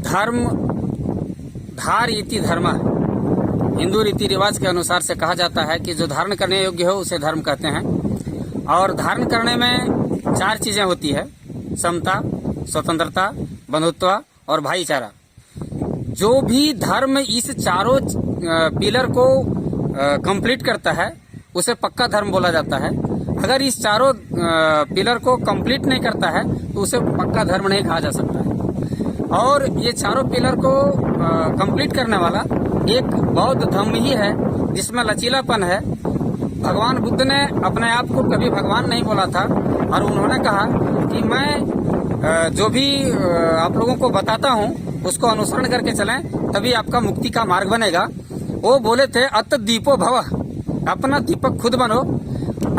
धर्म धार इति धर्म, हिंदू रीति रिवाज के अनुसार से कहा जाता है कि जो धारण करने योग्य हो उसे धर्म कहते हैं। और धारण करने में 4 चीजें होती है: समता, स्वतंत्रता, बंधुत्व और भाईचारा। जो भी धर्म इस चारों पिलर को कंप्लीट करता है उसे पक्का धर्म बोला जाता है। अगर इस चारों पिलर को कंप्लीट नहीं करता है तो उसे पक्का धर्म नहीं कहा जा सकता है। और ये चारों पिलर को कंप्लीट करने वाला एक बौद्ध धर्म ही है जिसमें लचीलापन है। भगवान बुद्ध ने अपने आप को कभी भगवान नहीं बोला था और उन्होंने कहा कि मैं जो भी आप लोगों को बताता हूँ उसको अनुसरण करके चलें, तभी आपका मुक्ति का मार्ग बनेगा। वो बोले थे अत दीपो भव, अपना दीपक खुद बनो।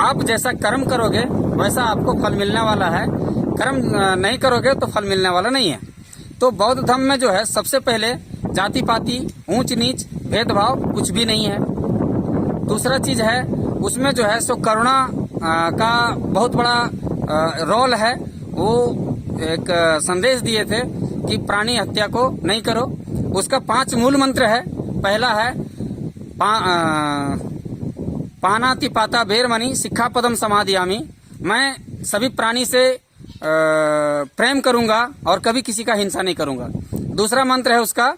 आप जैसा कर्म करोगे वैसा आपको फल मिलने वाला है, कर्म नहीं करोगे तो फल मिलने वाला नहीं है। तो बौद्ध धर्म में जो है सबसे पहले जाति पाति, ऊंच नीच, भेदभाव कुछ भी नहीं है। दूसरा चीज है उसमें जो है सो करुणा का बहुत बड़ा रोल है। वो एक संदेश दिए थे कि प्राणी हत्या को नहीं करो। उसका 5 मूल मंत्र है। पहला है पानाति पाता बेरमणि सिक्खापदम समादियामि, मैं सभी प्राणी से प्रेम करूंगा और कभी किसी का हिंसा नहीं करूंगा। दूसरा मंत्र है उसका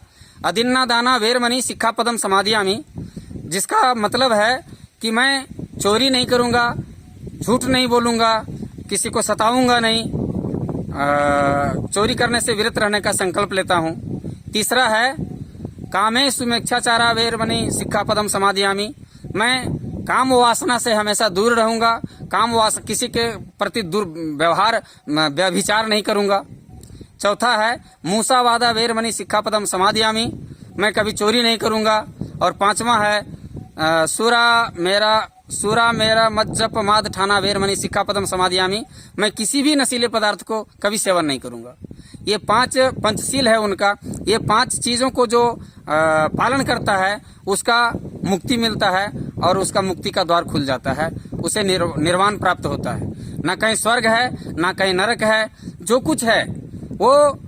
अदिन्ना दाना वेरमणि सिक्खापदम समादियामि, जिसका मतलब है कि मैं चोरी नहीं करूंगा, झूठ नहीं बोलूंगा, किसी को सताऊंगा नहीं, चोरी करने से विरत रहने का संकल्प लेता हूं। तीसरा है कामेषु मेच्छाचारा वेरमणि सिक्खापदम समादियामि, मैं काम वासना से हमेशा दूर रहूंगा, किसी के प्रति दुर्व्यवहार व्यभिचार नहीं करूंगा। चौथा है मूसावादा वेरमणि सिक्खापदम समादियामि, मैं कभी चोरी नहीं करूंगा। और 5वां है सूरा मेरा मत जप माद ठाना वेरमणि सिक्खापदम समादियामि, मैं किसी भी नशीले पदार्थ को कभी सेवन नहीं करूंगा। ये 5 पंचशील है उनका। ये 5 चीजों को जो पालन करता है उसका मुक्ति मिलता है और उसका मुक्ति का द्वार खुल जाता है, उसे निर्वाण प्राप्त होता है। ना कहीं स्वर्ग है ना कहीं नरक है, जो कुछ है वो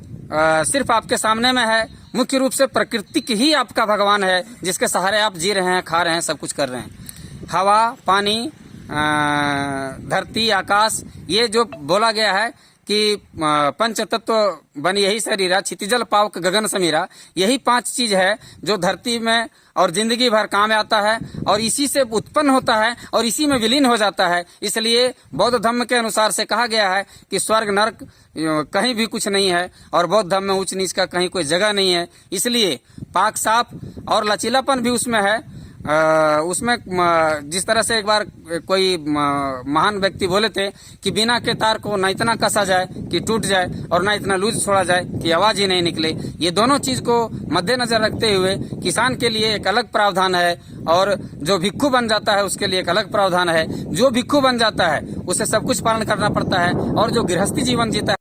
सिर्फ आपके सामने में है। मुख्य रूप से प्रकृति ही आपका भगवान है जिसके सहारे आप जी रहे हैं, खा रहे हैं, सब कुछ कर रहे हैं। हवा, पानी, धरती, आकाश, ये जो बोला गया है कि पंच तत्व बन यही शरीरा, क्षितिजल पावक गगन समीरा, यही 5 चीज है जो धरती में और जिंदगी भर काम आता है और इसी से उत्पन्न होता है और इसी में विलीन हो जाता है। इसलिए बौद्ध धर्म के अनुसार से कहा गया है कि स्वर्ग नरक कहीं भी कुछ नहीं है और बौद्ध धर्म में ऊंच नीच का कहीं कोई जगह नहीं है। इसलिए पाक साफ और लचीलापन भी उसमें है। उसमें जिस तरह से एक बार कोई महान व्यक्ति बोले थे कि बिना के तार को न इतना कसा जाए कि टूट जाए और न इतना लूज छोड़ा जाए कि आवाज ही नहीं निकले। ये दोनों चीज को मद्देनजर रखते हुए किसान के लिए एक अलग प्रावधान है और जो भिक्षु बन जाता है उसके लिए एक अलग प्रावधान है। जो भिक्षु बन जाता है उसे सब कुछ पालन करना पड़ता है और जो गृहस्थी जीवन जीता है